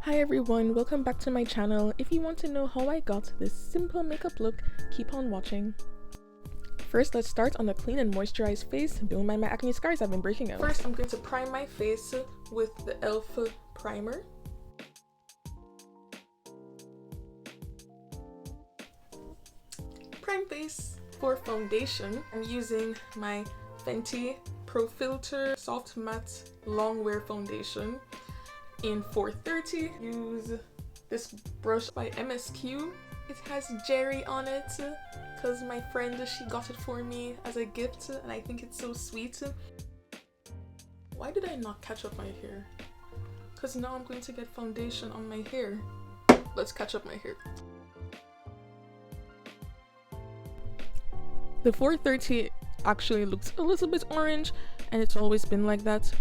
Hi everyone, welcome back to my channel. If you want to know how I got this simple makeup look, keep on watching. First, let's start on a clean and moisturized face. Don't mind my acne scars, I've been breaking out. First, I'm going to prime my face with the e.l.f. primer. Prime face. For foundation, I'm using my Fenty Pro Filt'r Soft Matte Longwear Foundation in 430. Use this brush by MSQ. It has njeri on it because my friend, she got it for me as a gift and I think it's so sweet. Why did I not catch up my hair? Because now I'm going to get foundation on my hair. Let's catch up my hair. The 430 actually looks a little bit orange and it's always been like that.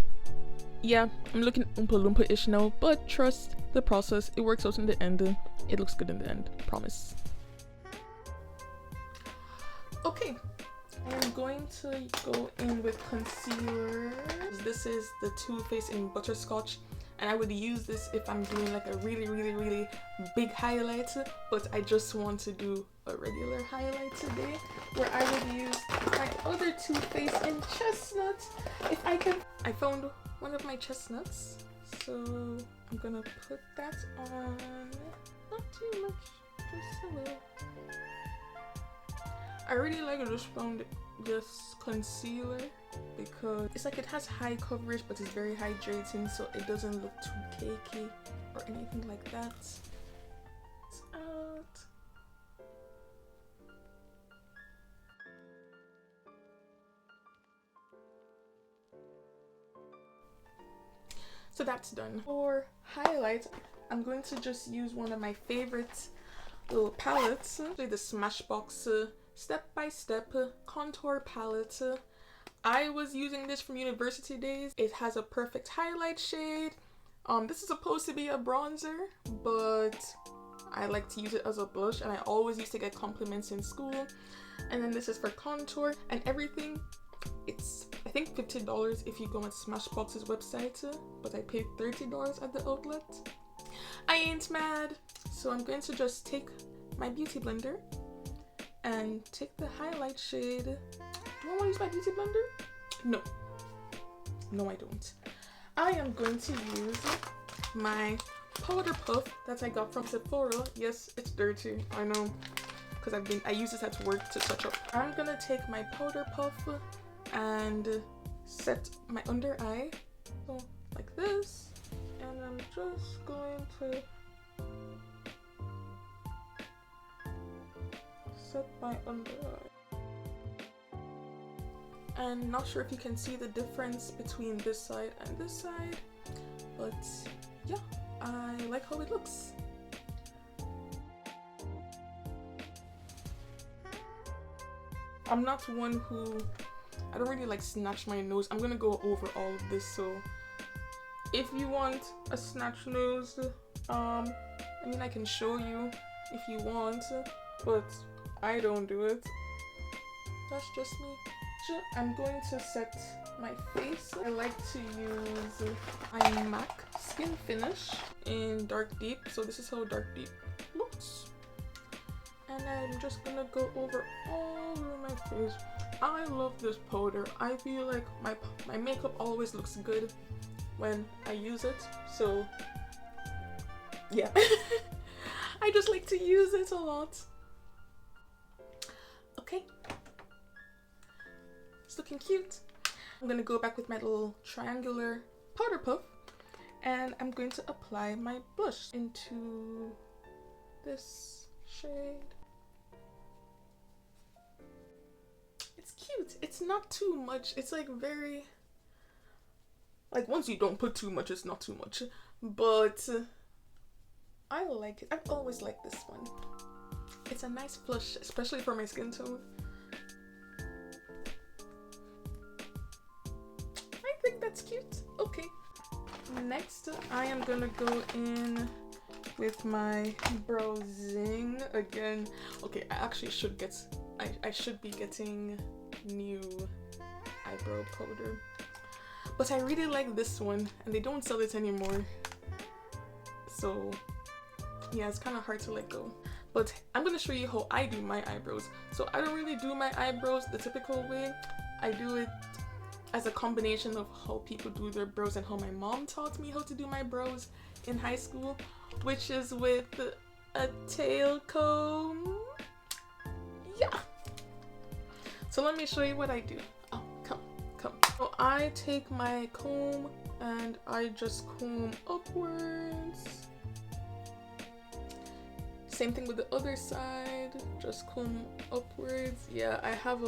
Yeah, I'm looking Oompa Loompa-ish now, but trust the process, it works out in the end. It looks good in the end, promise. Okay, I'm going to go in with concealer. This is the Too Faced in Butterscotch, and I would use this if I'm doing like a really big highlight, but I just want to do a regular highlight today, where I would use my other Too Faced in Chestnut. If I can, I found one of my chestnuts, so I'm gonna put that on. Not too much, just a little. I really like this concealer because it's like it has high coverage but it's very hydrating, so it doesn't look too cakey or anything like that. It's out. So that's done. For highlight, I'm going to just use one of my favorite little palettes, the Smashbox Step by Step Contour Palette. I was using this from university days. It has a perfect highlight shade. This is supposed to be a bronzer, but I like to use it as a blush, and I always used to get compliments in school. And then this is for contour and everything. It's, I think, $50 if you go on Smashbox's website, but I paid $30 at the outlet. I ain't mad. So I'm going to just take my beauty blender and take the highlight shade. Do I want to use my beauty blender? No, I don't. I am going to use my powder puff that I got from Sephora. Yes, it's dirty, I know, because I use this at work to touch up. I'm gonna take my powder puff and set my under eye, so like this, and I'm just going to set my under eye. And not sure if you can see the difference between this side and this side, but yeah, I like how it looks. I'm not one who, I don't really like snatch my nose. I'm gonna go over all of this, so if you want a snatch nose, I mean, I can show you if you want, but I don't do it. That's just me. I'm going to set my face. I like to use my MAC Skinfinish in Dark Deep, so this is how Dark Deep looks. And I'm just gonna go over all over my face. I love this powder. I feel like my makeup always looks good when I use it, so yeah. I just like to use it a lot. Okay, it's looking cute. I'm gonna go back with my little triangular powder puff, and I'm going to apply my blush into this shade. It's cute. It's not too much. It's like very, like, once you don't put too much, it's not too much, but I like it. I've always liked this one. It's a nice blush, especially for my skin tone. I think that's cute. Okay. Next, I am gonna go in with my brow Zing again. Okay, I actually should get, I should be getting new eyebrow powder, but I really like this one and they don't sell it anymore. So So yeah, it's kind of hard to let go. But I'm gonna show you how I do my eyebrows. So I don't really do my eyebrows the typical way. I do it as a combination of how people do their brows and how my mom taught me how to do my brows in high school, which is with a tail comb. Yeah. So let me show you what I do. Oh, come. So I take my comb and I just comb upwards. Same thing with the other side, just comb upwards. Yeah, I have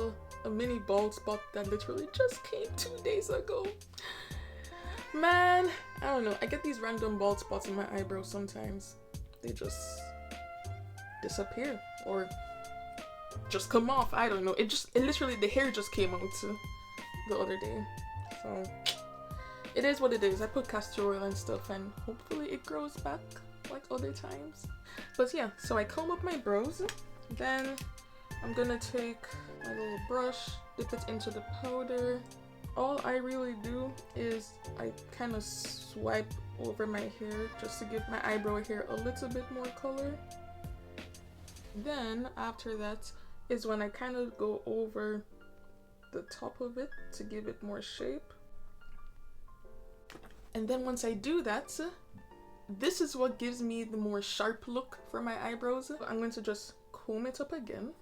a mini bald spot that literally just came 2 days ago. Man, I don't know. I get these random bald spots in my eyebrows sometimes. They just disappear or just come off. I don't know. It literally, the hair just came out the other day. So it is what it is. I put castor oil and stuff and hopefully it grows back like other times. But yeah, so I comb up my brows. Then I'm gonna take my little brush, dip it into the powder. All I really do is I kind of swipe over my hair just to give my eyebrow hair a little bit more color. Then after that is when I kind of go over the top of it to give it more shape. And then once I do that, this is what gives me the more sharp look for my eyebrows. I'm going to just comb it up again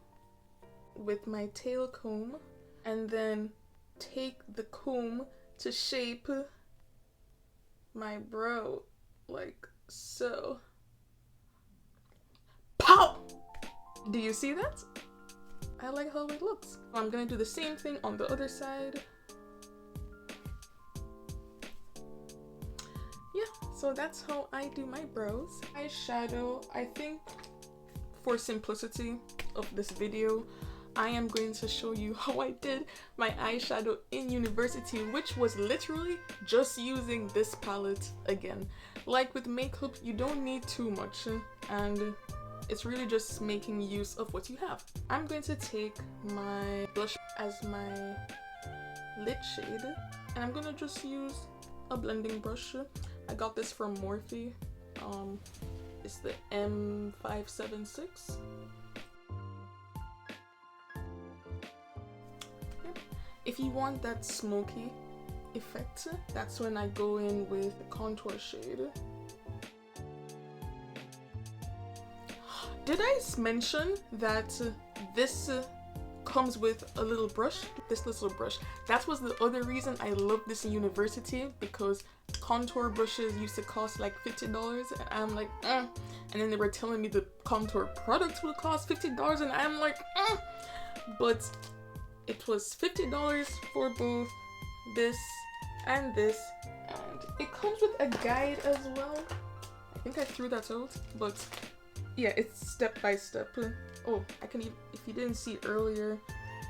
with my tail comb and then take the comb to shape my brow like so. Pow! Do you see that? I like how it looks. I'm gonna do the same thing on the other side. Yeah, so that's how I do my brows. Eyeshadow, I think for simplicity of this video, I am going to show you how I did my eyeshadow in university, which was literally just using this palette again. Like with makeup, you don't need too much, and it's really just making use of what you have. I'm going to take my blush as my lid shade, and I'm gonna just use a blending brush. I got this from Morphe. It's the M576. If you want that smoky effect, that's when I go in with the contour shade. Did I mention that this comes with a little brush? This little brush. That was the other reason I loved this in university, because contour brushes used to cost like $50 and I'm like, and then they were telling me the contour products will cost $50 and I'm like, but it was $50 for both this and this, and it comes with a guide as well. I think I threw that out, but yeah, it's step by step. Oh, I can even, if you didn't see earlier,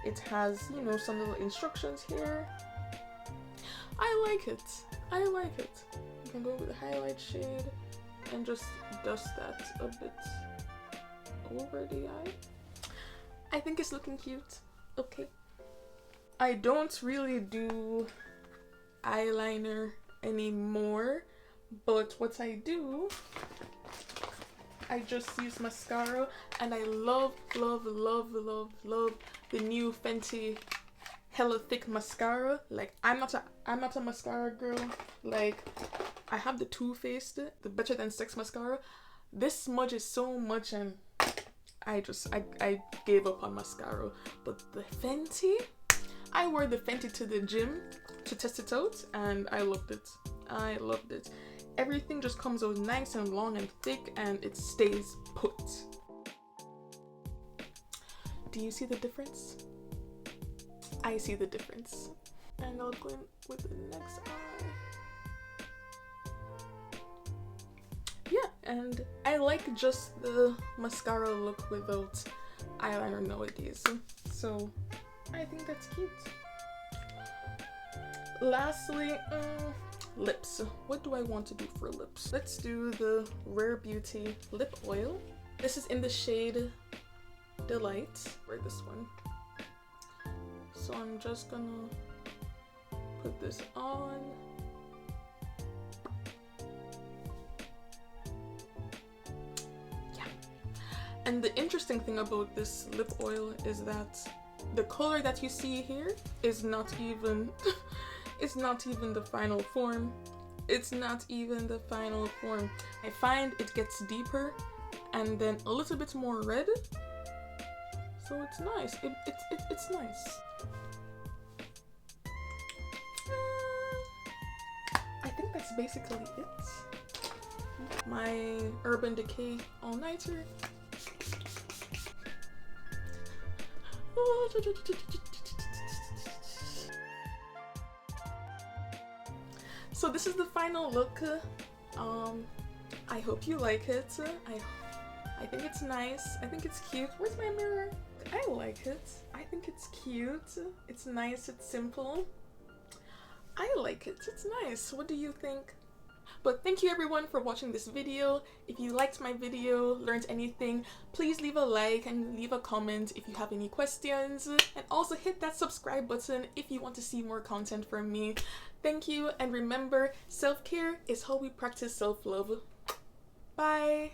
it has, you know, some little instructions here. I like it. I like it. You can go with the highlight shade and just dust that a bit over the eye. I think it's looking cute. Okay. I don't really do eyeliner anymore, but what I do, I just use mascara, and I love the new Fenty Hella Thick mascara. Like, I'm not a mascara girl. Like, I have the Too Faced, the Better Than Sex mascara. This smudges so much and I gave up on mascara. But the Fenty, I wore the Fenty to the gym to test it out and I loved it. I loved it. Everything just comes out nice and long and thick and it stays put. Do you see the difference? I see the difference. And I'll go in with the next eye. Yeah, and I like just the mascara look without eyeliner nowadays. So I think that's cute. Lastly, lips. What do I want to do for lips? Let's do the Rare Beauty lip oil. This is in the shade Delight, or this one. So I'm just gonna put this on. And the interesting thing about this lip oil is that the color that you see here is not even it's not even the final form. It's not even the final form. I find it gets deeper and then a little bit more red. So it's nice. It's nice. I think that's basically it. My Urban Decay all-nighter. So this is the final look. I hope you like it. I think it's nice. I think it's cute. Where's my mirror? I like it. I think it's cute. It's nice. It's simple. I like it. It's nice. What do you think? But thank you everyone for watching this video. If you liked my video, learned anything, please leave a like and leave a comment if you have any questions. And also hit that subscribe button if you want to see more content from me. Thank you, and remember, self-care is how we practice self-love. Bye!